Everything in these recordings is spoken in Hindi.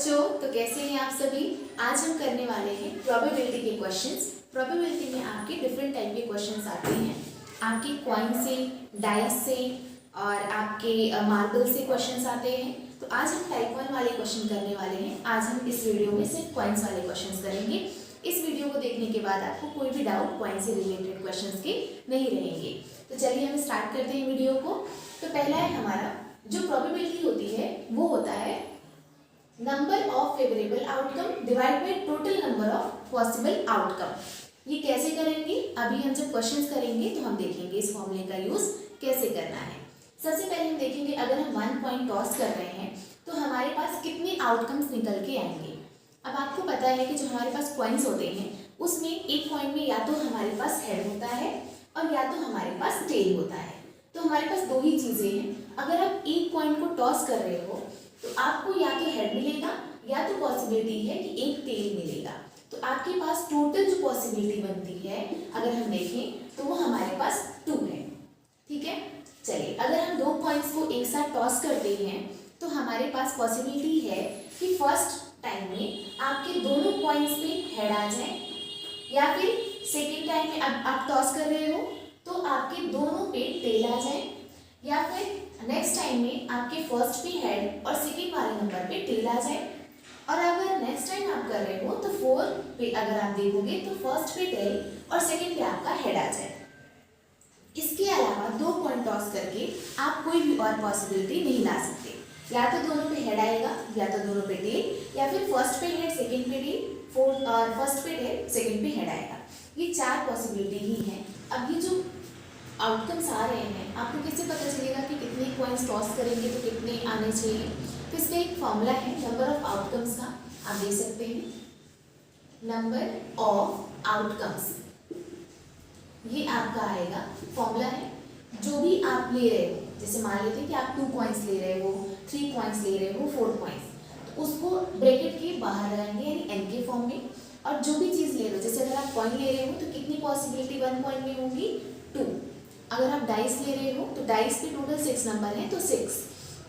बच्चों, तो कैसे हैं आप सभी। आज हम करने वाले हैं प्रोबेबिलिटी के क्वेश्चंस। प्रोबेबिलिटी में आपके डिफरेंट टाइप के क्वेश्चंस आते हैं, आपके कॉइन से, डाइस से और आपके मार्बल से क्वेश्चंस आते हैं। तो आज हम टाइप 1 वाले क्वेश्चन करने वाले हैं। आज हम इस वीडियो में सिर्फ कॉइन्स वाले क्वेश्चंस करेंगे। इस वीडियो को देखने के बाद आपको कोई भी डाउट कॉइन से रिलेटेड क्वेश्चंस के नहीं रहेंगे। तो चलिए हम स्टार्ट करते हैं वीडियो को। तो पहला है हमारा, जो प्रोबेबिलिटी होती है वो होता है number of favourable outcome divide by total number of possible outcome. ये कैसे करेंगे, अभी हम जब क्वेश्चंस करेंगे तो हम देखेंगे इस फॉर्मूले का यूज कैसे करना है। सबसे पहले हम देखेंगे, अगर हम 1 पॉइंट टॉस कर रहे हैं तो हमारे पास कितने आउटकम्स निकल के आएंगे। अब आपको पता है कि जो हमारे पास कॉइन्स होते हैं उसमें एक कॉइन में या तो हमारे पास हेड होता है और या तो हमारे पास टेल होता है। तो हमारे पास दो ही चीजें हैं। अगर आप एक कॉइन को टॉस कर रहे हो तो आपको या तो हेड मिलेगा या तो पॉसिबिलिटी है कि एक टेल मिलेगा। तो आपके पास टोटल जो पॉसिबिलिटी बनती है अगर हम देखें तो वो हमारे पास 2 है। ठीक है, चलिए अगर हम दो कॉइन्स को एक साथ टॉस करते हैं तो हमारे पास पॉसिबिलिटी है कि फर्स्ट टाइम में आपके दोनों कॉइन्स पे हेड आ जाए, या फिर सेकेंड टाइम में अब आप टॉस कर रहे हो तो आपके दोनों पे टेल आ जाए, या फिर नेक्स्ट टाइम में आपके फर्स्ट पे हेड और सेकेंड वाले नंबर पे टेल आ जाए। और अगर नेक्स्ट टाइम आप कर रहे हो तो 4 पे अगर आप देखोगे तो फर्स्ट पे टेल और सेकेंड पे आपका हेड आ जाए। इसके अलावा दो पॉइंट टॉस करके आप कोई भी और पॉसिबिलिटी नहीं ला सकते। या तो दोनों पे हेड आएगा या तो दोनों पे टेल, या फिर फर्स्ट पे हेड सेकेंड पे टेल, फोर्थ और फर्स्ट पे टेल सेकेंड पे हेड आएगा। ये 4 पॉसिबिलिटी ही हैं। अब ये जो आउटकम्स आ रहे हैं आपको कैसे पता चलेगा कि कितने कॉइन्स टॉस करेंगे तो कितने आने चाहिए। तो इसका एक फॉर्मूला है नंबर ऑफ आउटकम्स का, आप देख सकते हैं नंबर ऑफ आउटकम्स, ये आपका आएगा फॉर्मूला है। जो भी आप ले रहे हो, जैसे मान लेते हैं कि आप 2 कॉइन्स ले रहे हो, 3 कॉइन्स ले रहे हो, 4 कॉइन्स, तो उसको ब्रैकेट के बाहर लगाएंगे यानी एन के फॉर्म में। और जो भी चीज़ ले रहे हो, जैसे अगर आप कॉइन ले रहे हो तो कितनी पॉसिबिलिटी 1 कॉइन में होंगी 2। अगर आप डाइस ले रहे हो तो डाइस पे टोटल 6 नंबर हैं तो 6।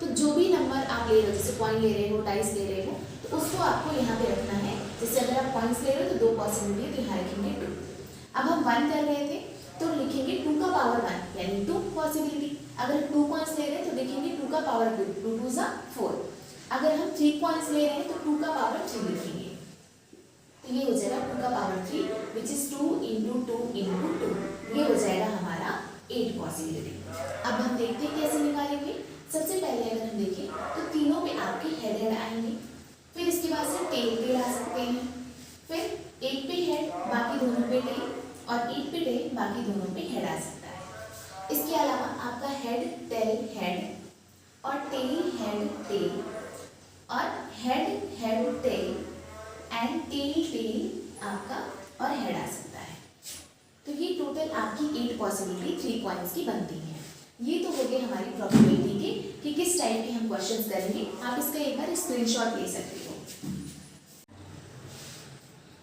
तो जो भी नंबर आप ले रहे हो, जैसे कॉइन ले रहे हो, डाइस ले रहे हो, तो उसको आपको यहाँ पे रखना है। जैसे अगर आप कॉइन्स ले रहे हो तो 2 पॉसिबिलिटी है तो यहाँ रखेंगे 2। अब हम 1 कर रहे थे तो लिखेंगे 2 का पावर 1 यानी 2 पॉसिबिलिटी। अगर 2 कॉइन्स ले रहे हैं तो लिखेंगे 2 का पावर 2, 2 2 ज़ा 4। अगर हम 3 कॉइन्स ले रहे हैं तो 2 का पावर 3 लिखेंगे। तो ये हो जाएगा 2 का power 3 which is 2 into 2 into 2। ये हो जाएगा हमारा 8 पॉसिबिलिटी। अब हम देखते हैं कैसे निकालेंगे। सबसे पहले अगर हम देखें तो तीनों पे आपके हेड आएंगे, फिर इसके बाद से टेल आ सकते हैं, फिर एक पे हेड बाकी दोनों पे टेल, और एक पे टेल बाकी दोनों पे हेड आ सकता है। इसके अलावा आपका हेड टेल हेड और टेल हेड टेल और head head tail and tail tail आपका और हेड आ सकता है। तो ये टोटल आपकी 8 पॉसिबिलिटी 3 कॉइन्स की बनती है। ये तो हो गए हमारी प्रोबेबिलिटी के कि किस टाइप के हम क्वेश्चंस करेंगे। आप इसका एक बार स्क्रीनशॉट ले सकते हो।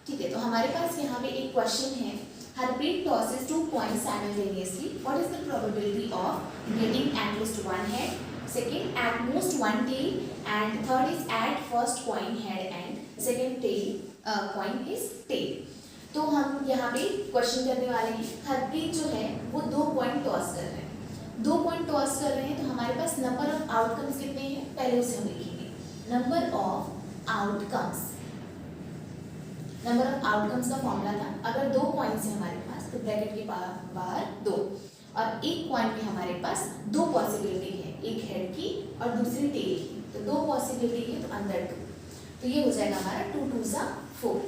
ठीक है, तो हमारे पास यहाँ पे एक क्वेश्चन है, Harpreet tosses 2 coins simultaneously. What is the probability of getting at least 1 head, second at most 1 tail, and third is at first coin head and second tail coin is tail. तो हम यहाँ पे क्वेश्चन करने वाले हैं। हरप्रीत जो है वो 2 पॉइंट टॉस कर रहे हैं। 2 पॉइंट टॉस कर रहे हैं तो हमारे पास नंबर ऑफ आउटकम्स कितने हैं, पहले उसे हम लिखेंगे। Number of outcomes, number of outcomes का फॉर्मूला था, अगर 2 कॉइन्स है हमारे पास तो ब्रैकेट के बाहर 2, और एक कॉइन में हमारे पास 2 पॉसिबिलिटी है, एक हेड की और दूसरी टेल की। तो 2 पॉसिबिलिटी है तो अंदर 2, तो ये हो जाएगा हमारा 2 2 ज़ा 4।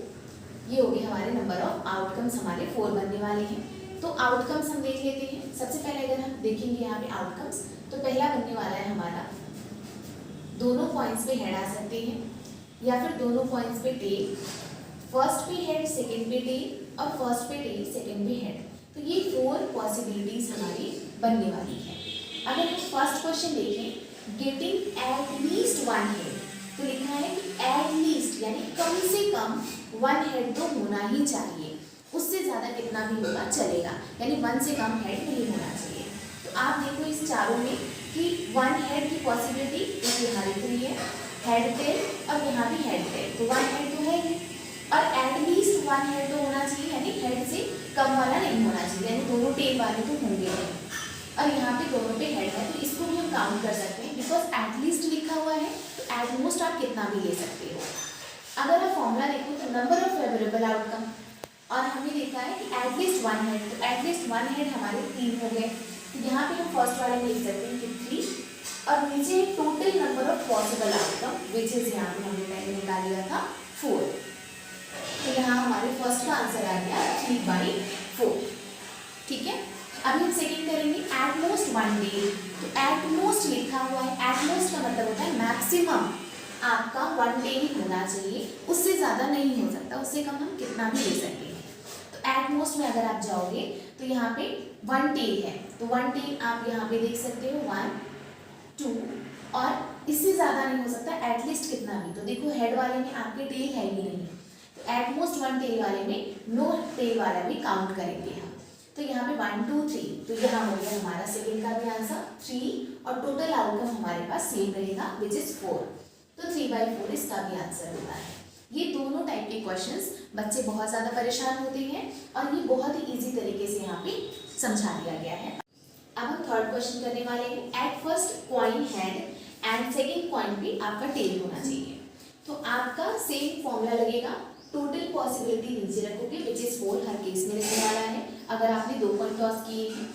ये हो गए हमारे नंबर ऑफ आउटकम्स, हमारे 4 बनने वाले हैं। तो आउटकम्स हम देख लेते हैं। सबसे पहले अगर हम देखेंगे यहाँ पे आउटकम्स, तो पहला बनने वाला है हमारा दोनों पॉइंट्स पे हेड आ सकते हैं, या फिर दोनों पॉइंट्स पे टेल, फर्स्ट पे हेड सेकेंड पे टेल और फर्स्ट पे टेल सेकेंड पे हेड। तो ये 4 पॉसिबिलिटीज हमारी बनने वाली है। अगर हम फर्स्ट क्वेश्चन देखें, गेटिंग एट लीस्ट 1 हेड, तो लिखा है कि एट लीस्ट यानी कम से कम 1 हेड तो होना ही चाहिए, उससे ज़्यादा कितना भी होगा चलेगा, यानी 1 से कम हेड नहीं होना चाहिए। तो आप देखो इस चारों में कि 1 हेड की पॉसिबिलिटी एक यहाँ लिख रही है, हेड टेल और यहाँ भी हेड है, तो 1 हेड तो है ही, और एटलीस्ट 1 हेड तो होना चाहिए, यानी हेड से कम वाला नहीं होना चाहिए, यानी दोनों टेल वाले तो होंगे नहीं। और यहाँ पे दोनों पे हेड है, तो इसको भी हम काउंट कर सकते हैं, बिकॉज एटलीस्ट लिखा हुआ है तो एटमोस्ट आप कितना भी ले सकते हो। अगर आप फॉर्मूला देखो तो नंबर ऑफ फेवरेबल आउटकम, और हमने देखा है कि एटलीस्ट 1 हेड, तो एटलीस्ट 1 हेड हमारे 3 हो गए, तो यहाँ पे हम फर्स्ट वाले में लिख सकते हैं कि 3, और नीचे total number of possible outcome which is यहाँ पे हमने पहले निकाल लिया था 4, तो यहाँ हमारे फर्स्ट का आंसर आ गया 3/4। ठीक है, अभी हम सेकंड करेंगे एटमोस्ट 1 डे, तो एटमोस्ट लिखा हुआ है, एटमोस्ट का मतलब होता है मैक्सिमम आपका 1 डे ही होना चाहिए, उससे ज़्यादा नहीं हो सकता, उससे कम हम कितना भी ले सकते हैं। तो एटमोस्ट में अगर आप जाओगे तो यहाँ पे 1 टेल है, तो 1 टेल आप यहाँ पे देख सकते हो 1 2, और इससे ज़्यादा नहीं हो सकता, एटलीस्ट कितना भी। तो देखो हेड वाले में आपके टेल है ही नहीं, तो एटमोस्ट 1 टेल वाले में नो टेल वाला भी काउंट करेंगे हम। तो यहाँ पे 1 2 3, तो यहाँ हो गया हमारा सेकेंड का भी आंसर 3, और टोटल आउटकम हमारे पास सेम रहेगा विच इज 4, तो 3/4 इसका भी आंसर होता है। ये दोनों टाइप के क्वेश्चंस बच्चे बहुत ज़्यादा परेशान होते हैं, और ये बहुत ही इजी तरीके से यहाँ पे समझा दिया गया है। अब हम थर्ड क्वेश्चन करने वाले हैं। At first coin head and second coin पे आपका टेल होना चाहिए, तो आपका सेम फॉर्मूला लगेगा, टोटल पॉसिबिलिटी नीचे रखोगे विच इज 4, हर केस में लिखने वाला है अगर आपने 2 कॉइन टॉस किए हैं,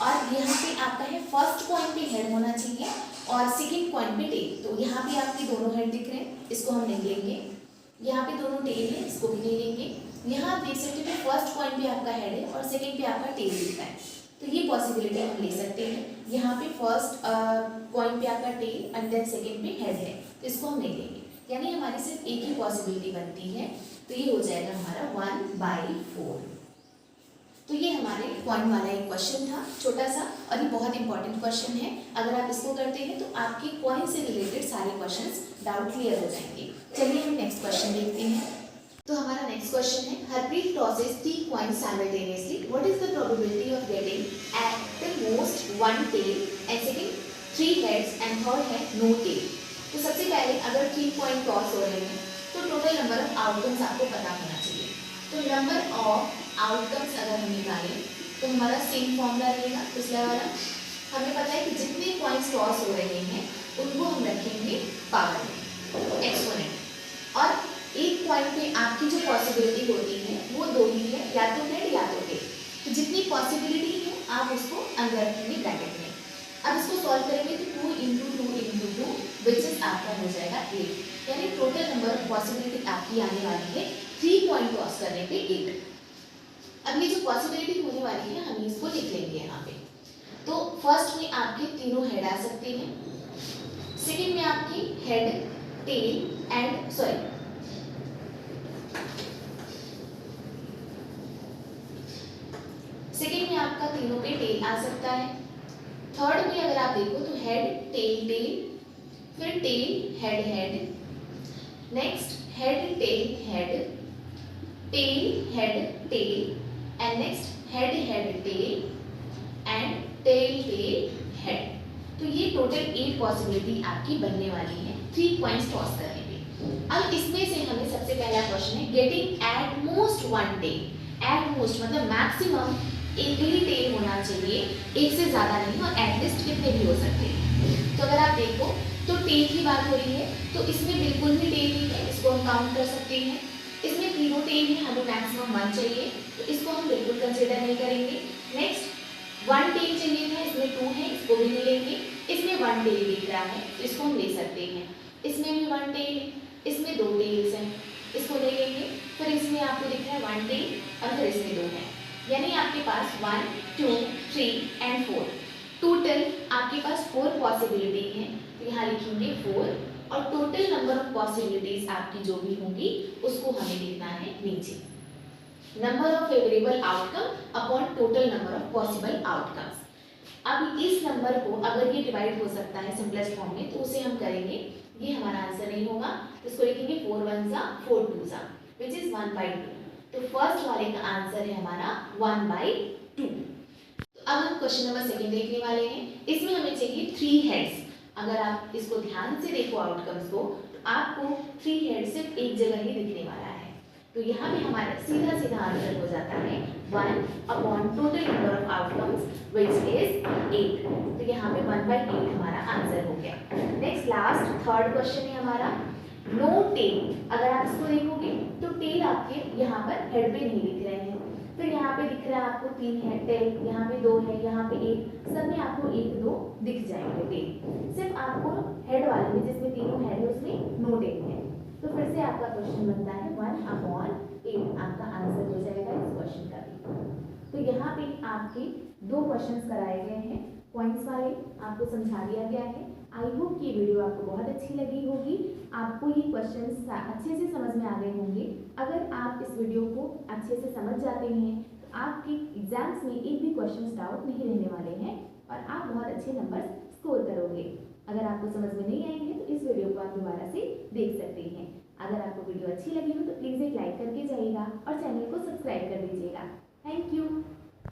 और यहाँ पे आपका है फर्स्ट कॉइन पे हेड होना चाहिए और सेकंड कॉइन पे टेल, तो यहाँ पे आपके दोनों हेड दिख रहे हैं, इसको हम नहीं लेंगे, यहाँ पे दोनों टेल है, इसको भी नहीं लेंगे। यहाँ आप देख सकते हो फर्स्ट कॉइन पे आपका हेड है और सेकंड पे आपका टेल दिखता है, तो ये पॉसिबिलिटी हम ले सकते हैं। यहाँ पे फर्स्ट कॉइन पे आपका टेल एंड देन सेकंड पे हेड है, तो इसको हम नहीं लेंगे, यानी हमारी सिर्फ एक ही पॉसिबिलिटी बनती है, तो ये हो जाएगा हमारा 1/4। तो ये हमारे कॉइन वाला एक क्वेश्चन था छोटा सा, और ये बहुत इंपॉर्टेंट क्वेश्चन है, अगर आप इसको करते हैं तो आपके कॉइन से रिलेटेड सारे क्वेश्चंस डाउट क्लियर हो जाएंगे। चलिए हम नेक्स्ट क्वेश्चन देखते हैं। तो हमारा नेक्स्ट क्वेश्चन है, Harpreet tosses 3 coins simultaneously, what is the probability of getting at the most 1 tail and second 3 heads and third है no tail। तो सबसे पहले अगर 3 coin टॉस हो रहे हैं तो टोटल नंबर ऑफ आउटकम्स आपको पता होना चाहिए, तो नंबर ऑफ आउटकम्स अगर हम निकालें तो हमारा सेम फॉर्मूला रहेगा पिछला वाला, हमें पता है कि जितने कॉइन्स टॉस हो रहे हैं उनको हम रखेंगे पावर में, एक्सपोनेंट, और एक पॉइंट पे आपकी जो पॉसिबिलिटी होती है वो 2 ही है, या तो हेड या तो टेल, तो जितनी पॉसिबिलिटी है आप उसको अंदर रखेंगे ब्रैकेट में। अब इसको सॉल्व करेंगे तो 2 × 2 × 2 विच इज आपका हो जाएगा 8, यानी टोटल नंबर ऑफ पॉसिबिलिटी आपकी आने वाली है 3 कॉइन टॉस करने पे 8। अब ये जो पॉसिबिलिटी होने वाली है हम इसको लिख लेंगे यहाँ पे। तो फर्स्ट में आपके तीनों हेड आ सकते हैं, सेकेंड में आपकी हेड टेल एंड सेकेंड में आपका तीनों पे टेल आ सकता है, थर्ड में अगर आप देखो तो हेड टेल टेल, फिर tail head head, next head tail head, tail head tail, and next head head tail and tail tail head. तो ये टोटल 8 पॉसिबिलिटी आपकी बनने वाली है 3 कॉइन्स टॉस करने पे। अब इसमें से हमें सबसे पहला क्वेश्चन है getting at most 1 tail, at most मतलब मैक्सिमम एक ही टेल होना चाहिए, एक से ज्यादा नहीं, और एटलीस्ट कितने भी हो सकते हैं। तो अगर आप देखो तो टेल की बात हो रही है, तो इसमें बिल्कुल भी टेल नहीं है, इसको हम काउंट कर सकते हैं। इसमें तीनों टेल है, हमें मैक्सिमम 1 चाहिए, तो इसको हम बिल्कुल कंसिडर नहीं करेंगे। नेक्स्ट 1 टेल चाहिए था, इसमें 2 है, इसको भी नहीं लेंगे। इसमें 1 टेल दिख रहा है तो इसको हम ले सकते हैं, इसमें भी 1 टेल है, इसमें 2 टेल्स हैं, इसको ले लेंगे। फिर इसमें आपको दिख रहा है 1 टेल और फिर इसमें 2 है, यानी आपके पास 1 2 3 एंड 4, टोटल आपके पास 4 पॉसिबिलिटी है, तो यहाँ लिखेंगे 4, और टोटल नंबर ऑफ पॉसिबिलिटीज आपकी जो भी होंगी उसको हमें लिखना है नीचे, number of favourable outcome upon total number of possible outcomes. अब इस नंबर को अगर ये डिवाइड हो सकता है सिंपलेस्ट फॉर्म में तो उसे हम करेंगे, ये हमारा आंसर नहीं होगा, इसको लिखेंगे 4 1 सा 4 2 सा विच इज 1/2। तो फर्स्ट वाले का आंसर है हमारा 1/2। तो अब हम क्वेश्चन नंबर सेकंड देखने वाले हैं, इसमें हमें चाहिए 3 हेड्स। अगर आप इसको ध्यान से देखो आउटकम्स को, आपको 3 हेड सिर्फ एक जगह ही दिखने वाला है। तो यहाँ पे हमारा सीधा सीधा आंसर हो जाता है 1 upon total number of outcomes which is 8। तो यहाँ पे 1/8 हमारा आंसर हो गया। नेक्स्ट लास्ट थर्ड क्वेश्चन है हमारा नो टेल। अगर आप इसको देखोगे तो टेल आपके यहाँ पर हेड पे नहीं दिख रहे हैं। फिर यहाँ पे दिख रहा है आपको 3 है टेल, यहाँ पे 2 है, यहाँ पे 1, सब में आपको 1 2 दिख जाएंगे टेल। सिर्फ आपको हेड वाले में जिसमें तीनों हेड है उसमें नो टेल है। तो फिर से आपका क्वेश्चन बनता है 1/8 आपका आंसर हो जाएगा इस क्वेश्चन का भी। तो यहाँ पे आपके 2 क्वेश्चंस कराए गए हैं पॉइंट्स वाले, आपको समझा दिया गया है। आई होप कि ये वीडियो आपको बहुत अच्छी लगी होगी, आपको ये क्वेश्चंस अच्छे से समझ में आ गए होंगे। अगर आप इस वीडियो को अच्छे से समझ जाते हैं तो आपके एग्जाम्स में एक भी क्वेश्चंस डाउट नहीं रहने वाले हैं और आप बहुत अच्छे नंबर स्कोर करोगे। अगर आपको समझ में नहीं आएंगे तो इस वीडियो को आप दोबारा से देख सकते हैं। अगर आपको वीडियो अच्छी लगी हो तो प्लीज़ एक लाइक करके जाइएगा और